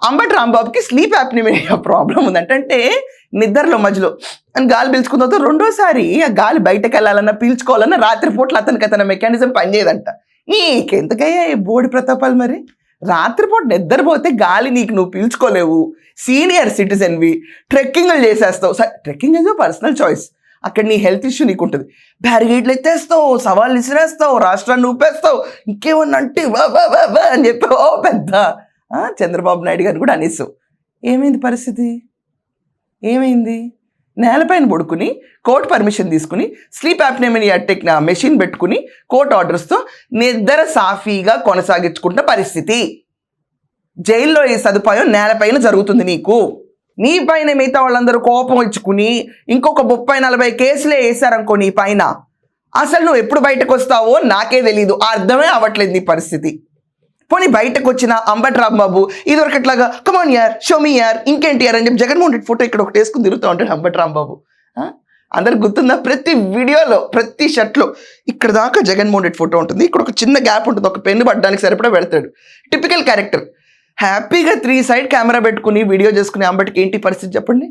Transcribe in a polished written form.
Ambati రాంబాబుకి sleep యాప్నిమియా problem ఉంది. అంటే నిద్రలో మధ్యలో అని గాలి పీల్చుకున్న తర్వాత రెండోసారి ఆ గాలి బయటకు వెళ్ళాలన్నా పీల్చుకోవాలన్నా రాత్రిపూట్ల అతని మెకానిజం పనిచేయదంట. నీకెందుకయ్యా ఈ బోడి ప్రతాపాలు? మరి రాత్రిపూట నిద్రపోతే గాలి నువ్వు పీల్చుకోలేవు, సీనియర్ సిటిజన్వి, ట్రెక్కింగ్లు చేసేస్తావు. ట్రెక్కింగ్ ఏదో పర్సనల్ చాయిస్, అక్కడ నీ హెల్త్ ఇష్యూ నీకు ఉంటుంది. బ్యారిగేట్లు ఎత్తేస్తావు, సవాళ్ళు విసిరేస్తావు, రాష్ట్రాన్ని ఊపేస్తావు, ఇంకేమన్నా అంటే అని చెప్పి పెద్ద చంద్రబాబు నాయుడు గారు కూడా అనేసావు. ఏమైంది పరిస్థితి? ఏమైంది? నేలపైన పడుకుని కోర్టు పర్మిషన్ తీసుకుని స్లీప్ యాప్నిమియా మెషిన్ పెట్టుకుని కోర్టు ఆర్డర్స్తో నిద్ర సాఫీగా కొనసాగించుకుంటున్న పరిస్థితి. జైల్లో ఈ సదుపాయం నేలపైన జరుగుతుంది. నీ పైన మిగతా వాళ్ళందరూ కోపం ఇచ్చుకుని ఇంకొక 30-40 కేసులే వేసారనుకో నీ పైన, అసలు నువ్వు ఎప్పుడు బయటకు వస్తావో నాకే తెలీదు. అర్థమే అవ్వట్లేదు నీ పరిస్థితి. పోనీ బయటకు వచ్చిన అంబటి రాంబాబు ఇదివరకట్లాగా కమాన్ యార్, షోమి యార్, ఇంకేంటి యార్ అని చెప్పి జగన్మోహన్ రెడ్డి ఫోటో ఇక్కడ ఒకటి వేసుకుని తిరుగుతూ ఉంటాడు అంబటి రాంబాబు. అందరికి గుర్తుందా? ప్రతి వీడియోలో ప్రతి షర్ట్లో ఇక్కడ దాకా జగన్మోహన్ రెడ్డి ఫోటో ఉంటుంది, ఇక్కడ ఒక చిన్న గ్యాప్ ఉంటుంది, ఒక పెన్ను పడ్డానికి సరిపడా వెళ్తాడు. Typical character. హ్యాపీగా 3 సైడ్ కెమెరా పెట్టుకుని వీడియో చేసుకునే అంబటికి ఏంటి పరిస్థితి చెప్పండి?